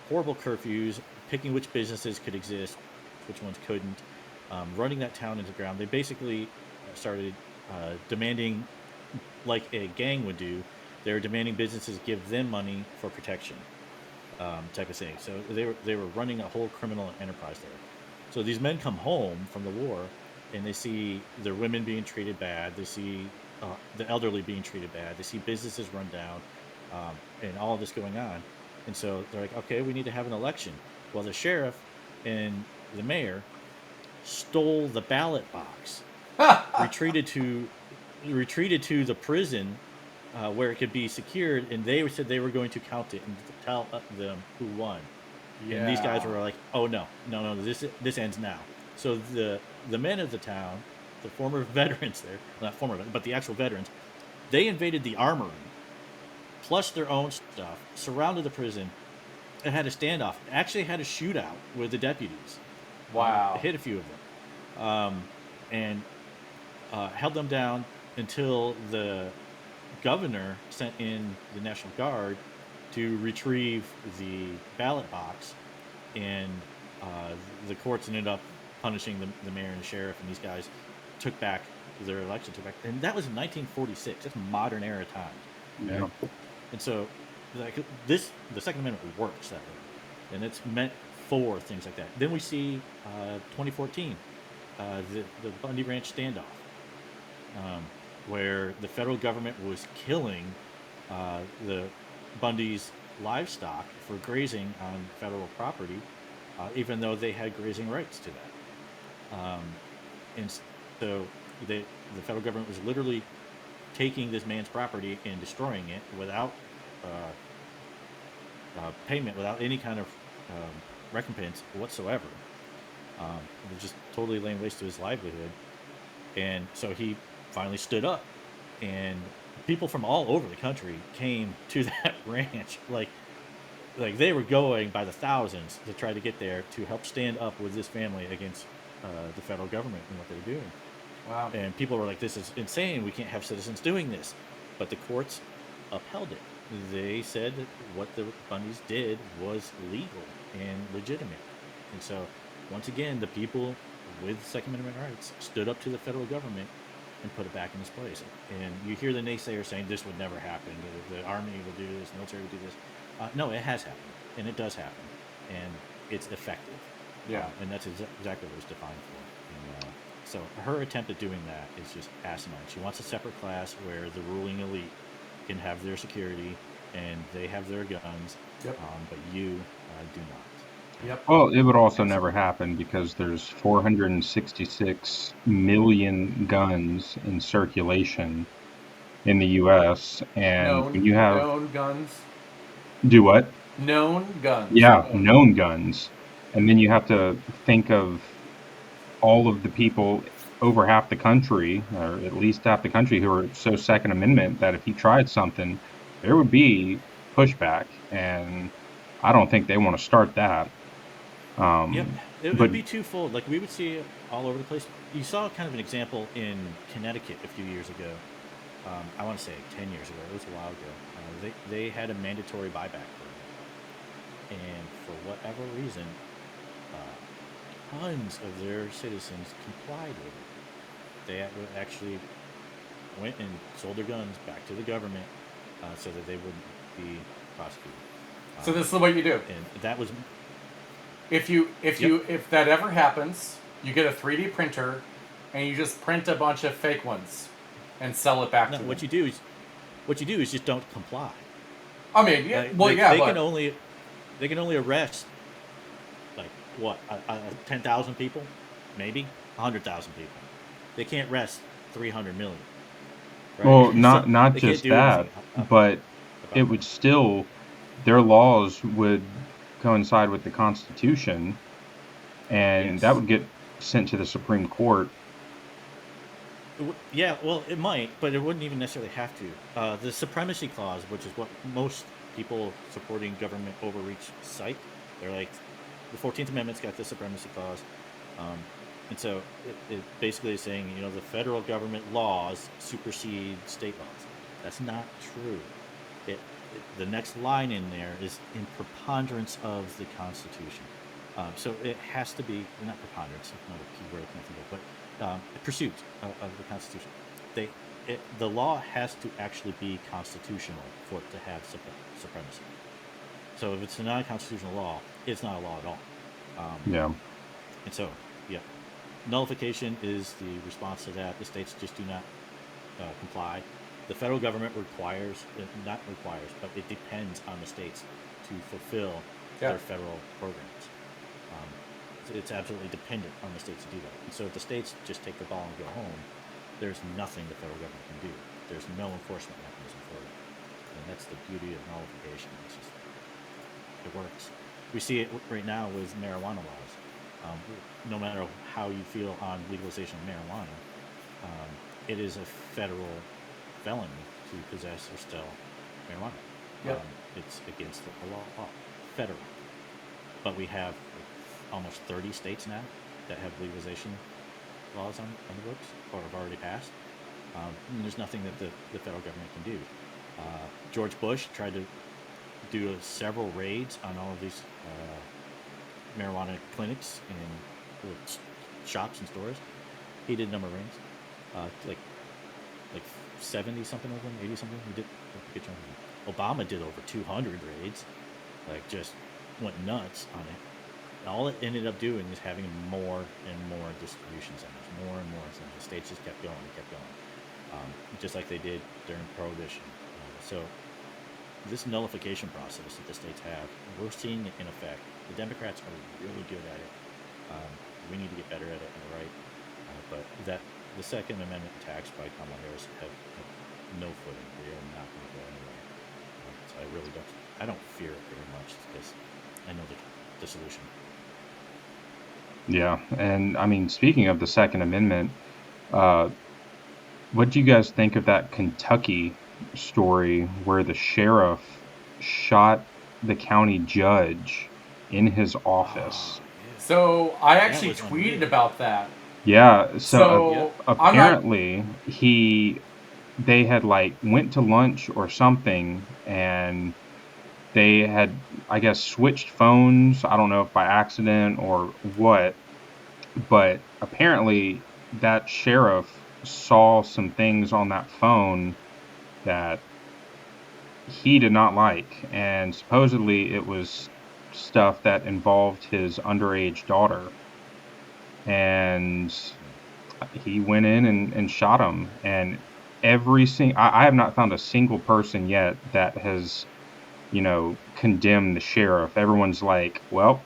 Speaker 3: horrible curfews, picking which businesses could exist, which ones couldn't, running that town into the ground. They basically started demanding, like a gang would do, they were demanding businesses give them money for protection, type of thing. So they were running a whole criminal enterprise there. So these men come home from the war, and they see their women being treated bad. They see the elderly being treated bad. They see businesses run down, and all of this going on. And so they're like, okay, we need to have an election. Well, the sheriff and the mayor stole the ballot box, retreated to retreated to the prison, where it could be secured, and they said they were going to count it and tell them who won. And these guys
Speaker 1: Yeah.
Speaker 3: were like, "Oh no, no, no! This ends now." So the men of the town, the former veterans there, not former, but the actual veterans, they invaded the armory, plus their own stuff, surrounded the prison, and had a standoff. Actually, had a shootout with the deputies.
Speaker 1: Wow.
Speaker 3: Hit a few of them, and held them down until the governor sent in the National Guard to retrieve the ballot box, and uh, the courts ended up punishing the mayor and the sheriff, and these guys took back their election, and that was in 1946. That's modern era times,
Speaker 2: Yeah.
Speaker 3: right? And so, like the Second Amendment works that way, and it's meant for things like that. Then we see 2014, the Bundy Ranch standoff. Um, where the federal government was killing the Bundy's livestock for grazing on federal property, even though they had grazing rights to that. And so the federal government was literally taking this man's property and destroying it without payment, without any kind of recompense whatsoever. It was just totally laying waste to his livelihood. And so he finally stood up, and people from all over the country came to that ranch. Like they were going by the thousands to try to get there to help stand up with this family against the federal government and what they were doing.
Speaker 1: Wow.
Speaker 3: And people were like, "This is insane. We can't have citizens doing this." But the courts upheld it. They said that what the Bundys did was legal and legitimate. And so, once again, the people with Second Amendment rights stood up to the federal government and put it back in its place. And you hear the naysayers saying this would never happen. The army will do this, the military will do this. No, it has happened, and it does happen, and it's effective.
Speaker 1: Yeah.
Speaker 3: And that's exactly what it was defined for. And, so her attempt at doing that is just asinine. She wants a separate class where the ruling elite can have their security and they have their guns,
Speaker 1: Yep.
Speaker 3: but you do not.
Speaker 1: Yep.
Speaker 2: Well, it would also never happen because there's 466 million guns in circulation in the U.S. And when you have
Speaker 1: known guns.
Speaker 2: do what?
Speaker 1: Known guns.
Speaker 2: Yeah, known guns. And then you have to think of all of the people over half the country, or at least half the country, who are so Second Amendment that if he tried something, there would be pushback. And I don't think they want to start that.
Speaker 3: Yep, it
Speaker 2: but
Speaker 3: would be twofold. Like we would see it all over the place. You saw kind of an example in Connecticut a few years ago. I want to say 10 years ago. It was a while ago. They had a mandatory buyback program, and for whatever reason, tons of their citizens complied with it. They actually went and sold their guns back to the government so that they wouldn't be prosecuted.
Speaker 1: So this is what you do.
Speaker 3: And that was
Speaker 1: If that ever happens, you get a 3D printer and you just print a bunch of fake ones and sell it back to them.
Speaker 3: what you do is just don't comply.
Speaker 1: I mean, yeah,
Speaker 3: They
Speaker 1: but
Speaker 3: can only arrest like what 10,000 people, maybe 100,000 people. They can't arrest 300 million. Right?
Speaker 2: well,
Speaker 3: So
Speaker 2: not
Speaker 3: they can't
Speaker 2: just
Speaker 3: do
Speaker 2: that,
Speaker 3: anything
Speaker 2: but
Speaker 3: about
Speaker 2: it would still, their laws would coincide with the Constitution, and that
Speaker 3: Yes.
Speaker 2: would get sent to the Supreme Court.
Speaker 3: Yeah, well, it might, but it wouldn't even necessarily have to. The supremacy clause, which is what most people supporting government overreach cite, they're like, the 14th Amendment's got the supremacy clause. And so it basically is saying, the federal government laws supersede state laws. That's not true. The next line in there is in preponderance of the Constitution. So it has to be, not preponderance, not a key word I can't think of, but pursuit of the Constitution. The law has to actually be constitutional for it to have supremacy. So if it's a non-constitutional law, it's not a law at all.
Speaker 2: Yeah.
Speaker 3: And so, yeah, nullification is the response to that. The states just do not comply. The federal government not requires, but it depends on the states to fulfill their federal programs. It's absolutely dependent on the states to do that. And so if the states just take the ball and go home, there's nothing the federal government can do. There's no enforcement mechanism for it. And that's the beauty of nullification. It works. We see it right now with marijuana laws. No matter how you feel on legalization of marijuana, it is a federal felony to possess or sell marijuana.
Speaker 1: Yep.
Speaker 3: It's against the law, federal. But we have almost 30 states now that have legalization laws on the books or have already passed. And there's nothing that the federal government can do. George Bush tried to do several raids on all of these marijuana clinics and shops and stores. He did a number of raids, like 70 something of them, 80 something. He did a good chunk of them. Obama did over 200 raids, just went nuts on it. And all it ended up doing is having more and more distribution centers, more and more centers. The states just kept going and kept going. just like they did during Prohibition. So this nullification process that the states have, we're seeing it in effect. The Democrats are really good at it. We need to get better at it on the right. But the Second Amendment attacks by Kamala Harris have no footing. They are not going to go anywhere. So I really don't fear it very much because I know the solution.
Speaker 2: Yeah, and I mean, speaking of the Second Amendment, what do you guys think of that Kentucky story where the sheriff shot the county judge in his office?
Speaker 1: So I
Speaker 3: That
Speaker 1: actually
Speaker 3: was
Speaker 1: tweeted
Speaker 3: unreal.
Speaker 1: about that.
Speaker 2: Yeah, so
Speaker 3: Yep.
Speaker 1: So I'm not.
Speaker 2: apparently they had like went to lunch or something, and they had, I guess, switched phones. I don't know if by accident or what, but apparently that sheriff saw some things on that phone that he did not like, and supposedly it was stuff that involved his underage daughter, and he went in and shot him. And I have not found a single person yet that has, condemned the sheriff. Everyone's like, well,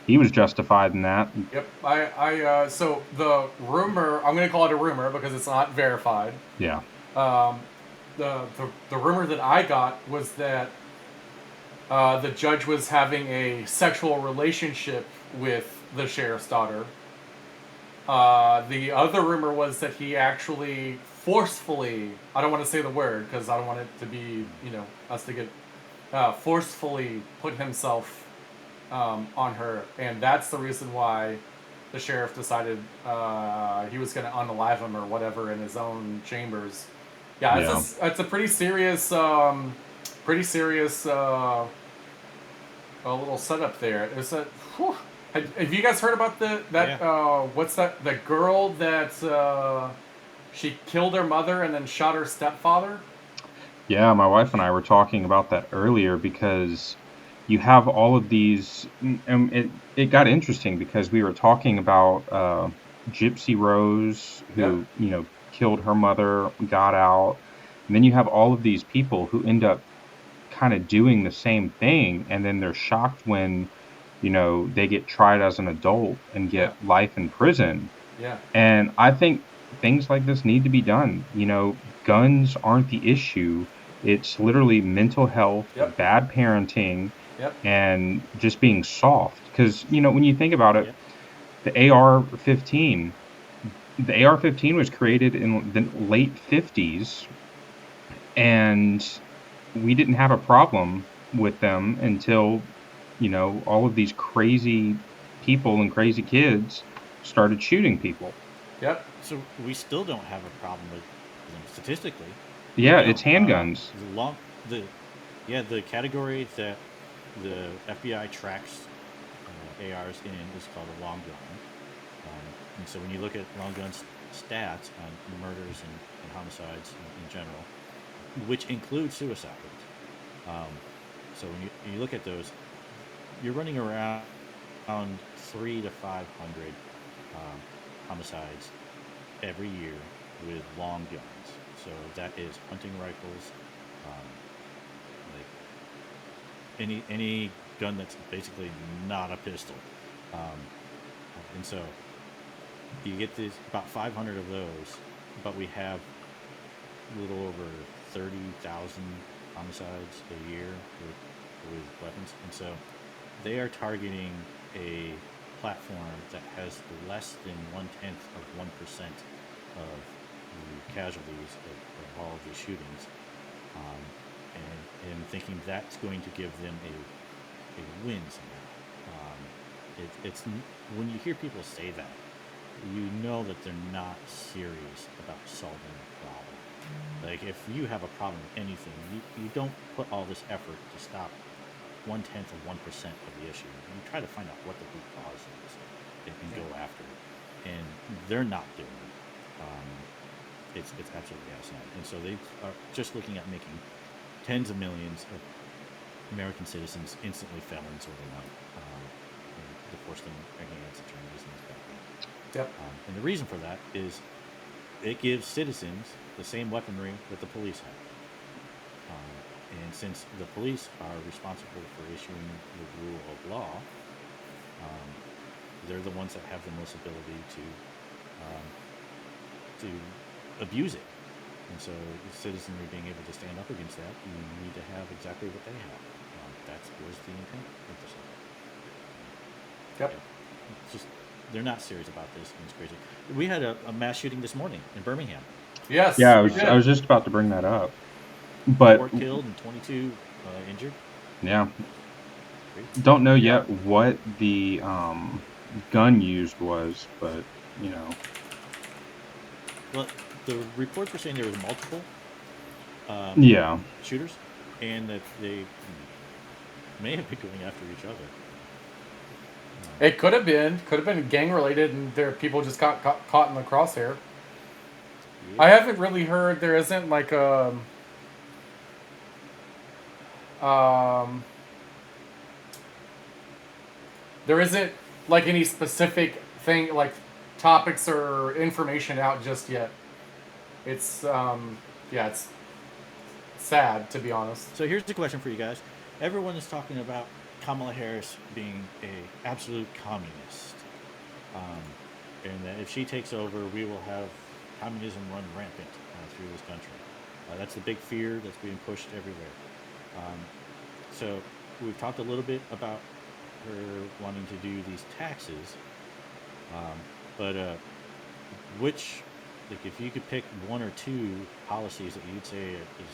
Speaker 2: he was justified in that.
Speaker 1: Yep. So the rumor, I'm going to call it a rumor because it's not verified.
Speaker 2: Yeah.
Speaker 1: The rumor that I got was that the judge was having a sexual relationship with the sheriff's daughter. The other rumor was that he actually forcefully, I don't want to say the word because I don't want it to be, us to get, forcefully put himself on her. And that's the reason why the sheriff decided he was going to unalive him or whatever in his own chambers. Yeah,
Speaker 2: Yeah.
Speaker 1: it's a pretty serious, a little setup there. Is that? Whew. Have you guys heard about what's that? The girl that she killed her mother and then shot her stepfather.
Speaker 2: Yeah, my wife and I were talking about that earlier because you have all of these, and it got interesting because we were talking about Gypsy Rose,
Speaker 1: Yep.
Speaker 2: who, killed her mother, got out. And then you have all of these people who end up kind of doing the same thing, and then they're shocked when, they get tried as an adult and get
Speaker 1: Yeah.
Speaker 2: life in prison.
Speaker 1: Yeah.
Speaker 2: And I think things like this need to be done. Guns aren't the issue. It's literally mental health,
Speaker 1: Yep.
Speaker 2: bad parenting,
Speaker 1: Yep.
Speaker 2: and just being soft. Because, when you think about it,
Speaker 3: Yep.
Speaker 2: the AR-15, the AR-15 was created in the late 50s, and we didn't have a problem with them until, all of these crazy people and crazy kids started shooting people.
Speaker 1: Yep.
Speaker 3: So we still don't have a problem with them statistically.
Speaker 2: Yeah,
Speaker 3: We
Speaker 2: it's
Speaker 3: don't.
Speaker 2: handguns.
Speaker 3: The category that the FBI tracks ARs in is called a long gun. And so when you look at long gun stats on murders and homicides in general, which include suicide rates, so when you look at those, you're running around 300 to 500 homicides every year with long guns. So that is hunting rifles, like any gun that's basically not a pistol. And so you get this about 500 of those, but we have a little over 30,000 homicides a year with weapons, and so they are targeting a platform that has less than 1/10 of 1% of the casualties of all of these shootings, and thinking that's going to give them a win somehow. It's when you hear people say that, you know that they're not serious about solving the problem. Like if you have a problem with anything, you don't put all this effort to stop 1/10 of 1% of the issue. You try to find out what the root cause is and go after it. And they're not doing it. It's absolutely asinine. And so they are just looking at making tens of millions of American citizens instantly felons overnight, to force them against attorneys and things like that.
Speaker 1: Yep.
Speaker 3: And the reason for that is it gives citizens the same weaponry that the police have. And since the police are responsible for issuing the rule of law, um, they're the ones that have the most ability to abuse it. And so, the citizenry being able to stand up against that, you need to have exactly what they have. That was the intent of this law.
Speaker 1: Yep.
Speaker 3: Yeah. It's just they're not serious about this, and it's crazy. We had a mass shooting this morning in Birmingham.
Speaker 1: Yes.
Speaker 2: Yeah,
Speaker 1: we did.
Speaker 2: I was just about to bring that up. But
Speaker 3: 4 killed and 22 injured.
Speaker 2: yeah,
Speaker 3: Crazy.
Speaker 2: don't know
Speaker 1: Yeah.
Speaker 2: yet what the gun used was, but you know,
Speaker 3: Well, the reports were saying there was multiple
Speaker 2: yeah,
Speaker 3: shooters, and that they may have been going after each other.
Speaker 1: It could have been gang related, and there people just got caught in the crosshair.
Speaker 3: Yeah.
Speaker 1: I haven't really heard there isn't like there isn't like any specific thing like topics or information out just yet. It's yeah, it's sad to be honest.
Speaker 3: So here's the question for you guys. Everyone is talking about Kamala Harris being a absolute communist, and that if she takes over, we will have communism run rampant through this country. That's the big fear that's being pushed everywhere. So we've talked a little bit about her wanting to do these taxes, but which, like, if you could pick one or two policies that you'd say is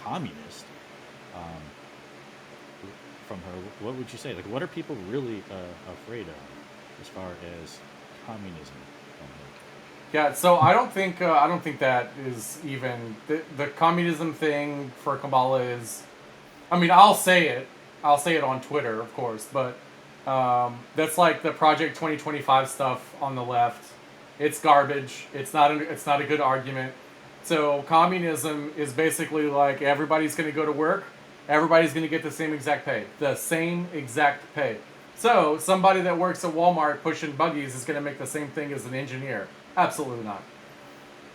Speaker 3: communist from her, what would you say? Like, what are people really afraid of as far as communism from her?
Speaker 1: Yeah, so I don't think that is even the communism thing for Kamala is. I mean, I'll say it on Twitter, of course, but that's like the Project 2025 stuff on the left. It's garbage. It's not a good argument. So communism is basically like everybody's going to go to work, everybody's going to get the same exact pay. So somebody that works at Walmart pushing buggies is going to make the same thing as an engineer. Absolutely not.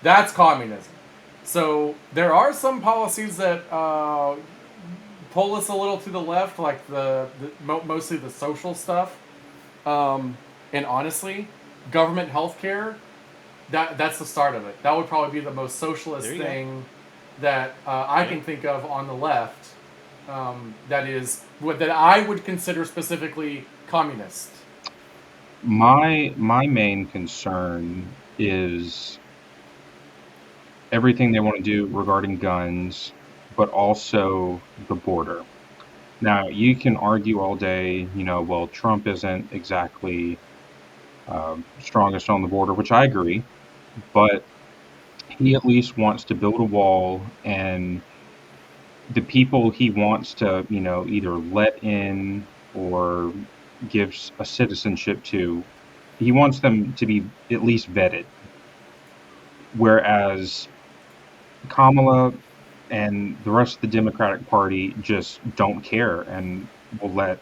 Speaker 1: That's communism. So there are some policies that pull us a little to the left, like mostly the social stuff. And honestly, government healthcare, that's the start of it. That would probably be the most socialist thing that I can think of on the left. That I would consider specifically communist.
Speaker 2: my main concern is everything they want to do regarding guns, but also the border. Now, you can argue all day, well, Trump isn't exactly strongest on the border, which I agree, but he at least wants to build a wall, and the people he wants to, either let in or gives a citizenship to, he wants them to be at least vetted. Whereas Kamala and the rest of the Democratic Party just don't care and will let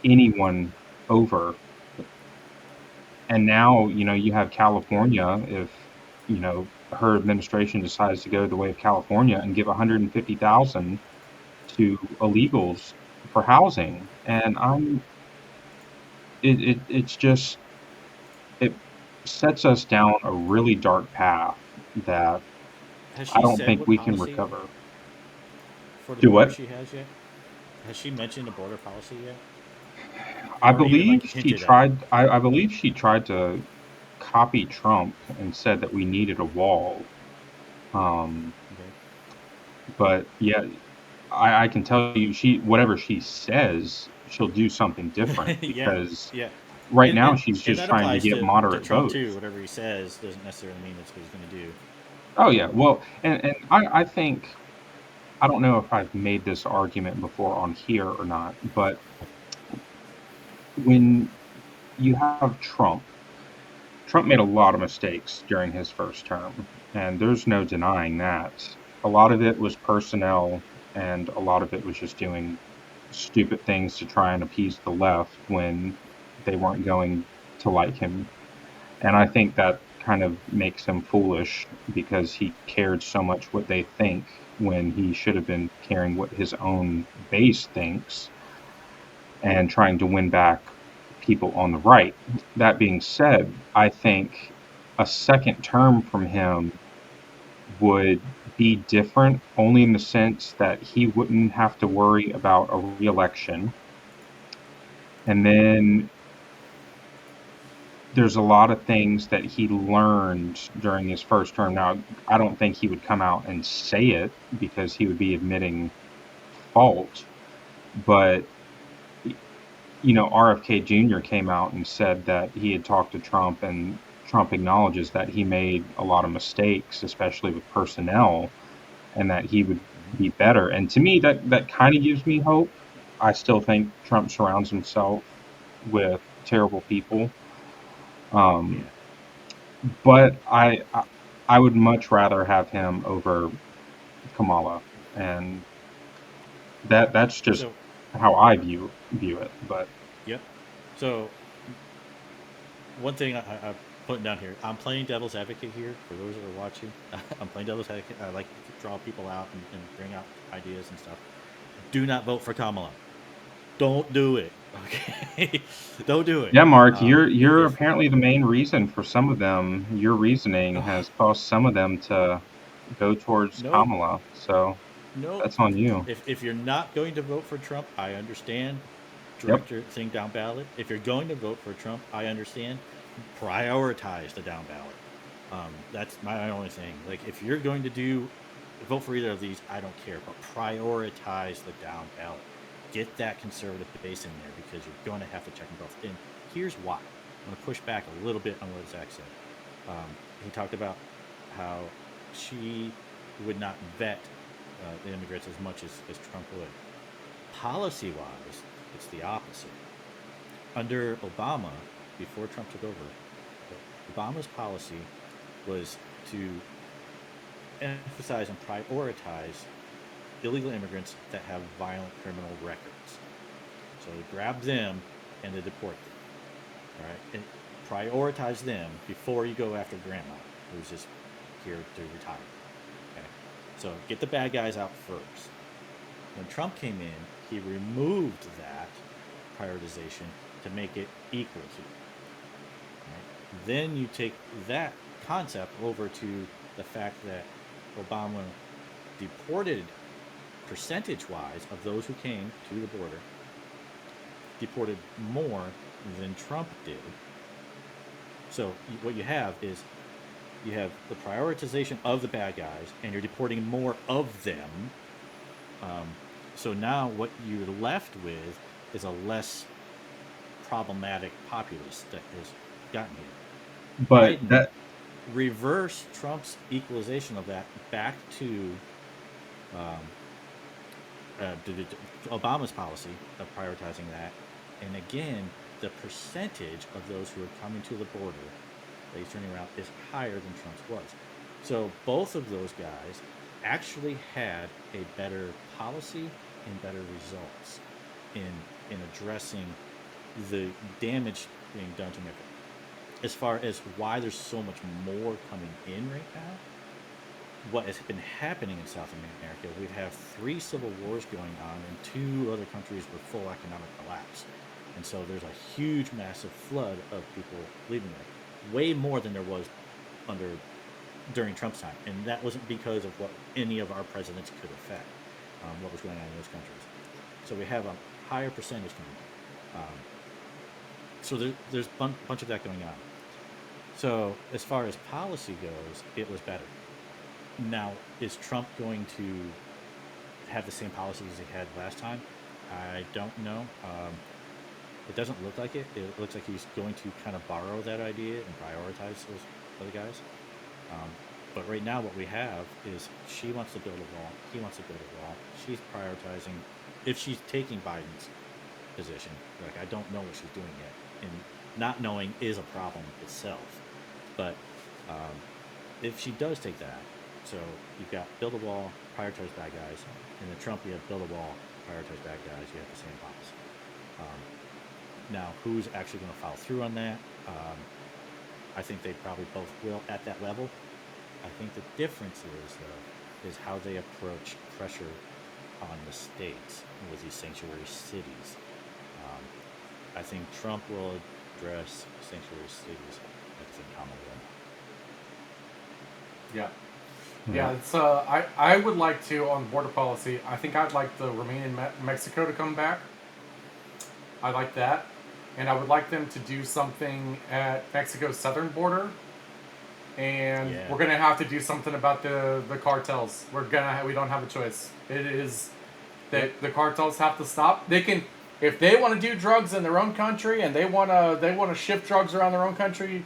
Speaker 2: anyone over. And now, you have California. If, her administration decides to go the way of California and give 150,000 to illegals for housing, and it's just, it sets us down a really dark path that
Speaker 3: Has
Speaker 2: I
Speaker 3: she
Speaker 2: don't
Speaker 3: said
Speaker 2: think
Speaker 3: what
Speaker 2: we can
Speaker 3: policy
Speaker 2: recover.
Speaker 3: for the
Speaker 2: Do
Speaker 3: border
Speaker 2: what?
Speaker 3: she has yet? Has she mentioned a border policy yet?
Speaker 2: I
Speaker 3: Or even, like,
Speaker 2: believe she
Speaker 3: hinted at it?
Speaker 2: tried. I believe she tried to copy Trump and said that we needed a wall. Um,
Speaker 3: Okay.
Speaker 2: but yeah, I can tell you, whatever she says, she'll do something different
Speaker 3: Yeah,
Speaker 2: because
Speaker 3: yeah.
Speaker 2: right
Speaker 3: And,
Speaker 2: now
Speaker 3: and
Speaker 2: she's
Speaker 3: and
Speaker 2: just
Speaker 3: that
Speaker 2: trying to
Speaker 3: applies
Speaker 2: get
Speaker 3: to
Speaker 2: moderate
Speaker 3: Trump
Speaker 2: votes.
Speaker 3: too. Whatever he says doesn't necessarily mean that's what he's going to do.
Speaker 2: Oh yeah, well, and I think, I don't know if I've made this argument before on here or not, but when you have Trump made a lot of mistakes during his first term, and there's no denying that. A lot of it was personnel, and a lot of it was just doing stupid things to try and appease the left when they weren't going to like him. And I think that kind of makes him foolish because he cared so much what they think when he should have been caring what his own base thinks and trying to win back people on the right. That being said, I think a second term from him would be different only in the sense that he wouldn't have to worry about a reelection. And then there's a lot of things that he learned during his first term. Now, I don't think he would come out and say it because he would be admitting fault, but RFK Jr. came out and said that he had talked to Trump, and Trump acknowledges that he made a lot of mistakes, especially with personnel, and that he would be better. And to me, that kind of gives me hope. I still think Trump surrounds himself with terrible people.
Speaker 3: Yeah.
Speaker 2: But I would much rather have him over Kamala, and that's just
Speaker 3: So,
Speaker 2: how I view it. But
Speaker 3: yep. So, one thing I'm putting down here, I'm playing devil's advocate here for those that are watching. I'm playing devil's advocate. I like to draw people out and bring out ideas and stuff. Do not vote for Kamala. Don't do it. Okay, don't do it.
Speaker 2: yeah, Mark,
Speaker 3: It
Speaker 2: you're
Speaker 3: is.
Speaker 2: apparently the main reason for some of them. Your reasoning has caused some of them to go towards
Speaker 3: Nope.
Speaker 2: Kamala, so
Speaker 3: Nope.
Speaker 2: that's on you.
Speaker 3: If you're not going to vote for Trump, I understand.
Speaker 2: Yep.
Speaker 3: Direct your thing down ballot. If you're going to vote for Trump, I understand. Prioritize the down ballot. That's my only thing. Like, if you're going to vote for either of these, I don't care. But prioritize the down ballot. Get that conservative base in there because you're going to have to check them both. And here's why. I'm going to push back a little bit on what Zach said. He talked about how she would not vet the immigrants as much as Trump would. Policy wise, it's the opposite. Under Obama, before Trump took over, Obama's policy was to emphasize and prioritize illegal immigrants that have violent criminal records. So they grab them and they deport them. All right, and prioritize them before you go after grandma, who's just here to retire. Okay, so get the bad guys out first. When Trump came in, he removed that prioritization to make it equal to. Right? Then you take that concept over to the fact that Obama deported percentage-wise of those who came to the border, deported more than Trump did. So what you have is you have the prioritization of the bad guys, and you're deporting more of them. So now what you're left with is a less problematic populace that has gotten here.
Speaker 2: But
Speaker 3: Biden
Speaker 2: that
Speaker 3: reversed Trump's equalization of that back to Obama's policy of prioritizing that. And again, the percentage of those who are coming to the border that he's turning around is higher than Trump's was. So both of those guys actually had a better policy and better results in addressing the damage being done to America. As far as why there's so much more coming in right now, what has been happening in South America, we have 3 civil wars going on and 2 other countries with full economic collapse. And so there's a huge, massive flood of people leaving there. Way more than there was during Trump's time. And that wasn't because of what any of our presidents could affect, what was going on in those countries. So we have a higher percentage coming. So there's a bunch of that going on. So as far as policy goes, it was better. Now, is Trump going to have the same policies as he had last time? I don't know. It doesn't look like it. It looks like he's going to kind of borrow that idea and prioritize those other guys. But right now what we have is she wants to build a wall. He wants to build a wall. She's prioritizing. If she's taking Biden's position, like, I don't know what she's doing yet. And not knowing is a problem itself. But if she does take that, so you've got build a wall, prioritize bad guys, and then Trump, you have build a wall, prioritize bad guys, you have the same policy. Now, who's actually going to follow through on that? I think they probably both will at that level. I think the difference is, though, is how they approach pressure on the states with these sanctuary cities. Um, I think Trump will address sanctuary cities. I think Kamala will.
Speaker 1: Yeah.
Speaker 2: Yeah.
Speaker 1: Yeah, it's I would like to on border policy. I think I'd like the remain in Mexico to come back. I like that, and I would like them to do something at Mexico's southern border. And
Speaker 3: Yeah.
Speaker 1: we're gonna have to do something about the cartels. We don't have a choice. It is that the cartels have to stop. They can, if they want to do drugs in their own country and they wanna shift drugs around their own country.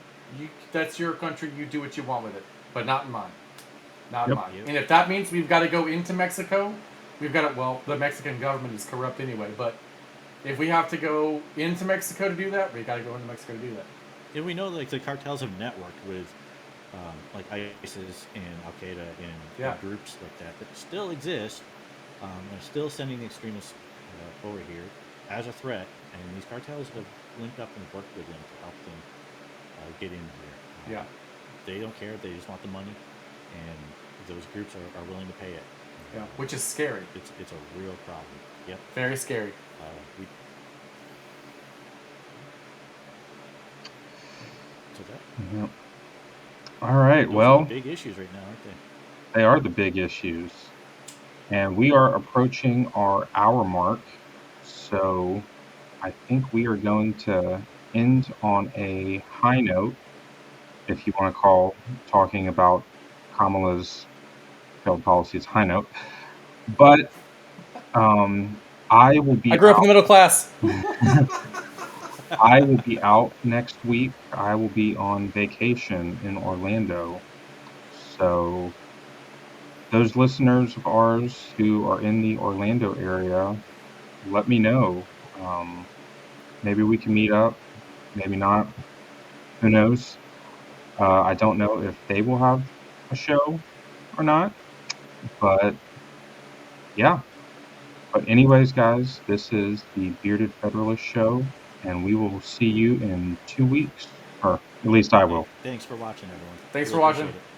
Speaker 1: That's your country. You do what you want with it, but not in mine. Not
Speaker 2: Yep.
Speaker 1: mine.
Speaker 3: Yep.
Speaker 1: And if that means we've got to go into Mexico, we've got to. Well, the Mexican government is corrupt anyway. But if we have to go into Mexico to do that, we got to go into Mexico to do that.
Speaker 3: And we know like the cartels have networked with like ISIS and Al Qaeda and groups like that still exist. They're still sending the extremists over here as a threat, and these cartels have linked up and worked with them to help them get in here. They don't care; they just want the money, and those groups are willing to pay it.
Speaker 1: Yeah, which is scary.
Speaker 3: It's a real problem. Yep.
Speaker 1: Very scary.
Speaker 3: So that.
Speaker 2: Yep. All right.
Speaker 3: Those
Speaker 2: Well,
Speaker 3: are the big issues right now, aren't they?
Speaker 2: they are the big issues, and we are approaching our hour mark. So I think we are going to end on a high note, if you want to call talking about Kamala's failed policies high note. But I will be.
Speaker 1: I grew up in the middle class.
Speaker 2: I will be out next week. I will be on vacation in Orlando. So those listeners of ours who are in the Orlando area, let me know. Maybe we can meet up. Maybe not. Who knows? I don't know if they will have a show or not. But yeah. But anyways, guys, this is the Bearded Federalist Show, and we will see you in 2 weeks. Or at least I will.
Speaker 3: Thanks for watching, everyone.
Speaker 1: Thanks
Speaker 3: Really
Speaker 1: for watching.
Speaker 3: appreciate it.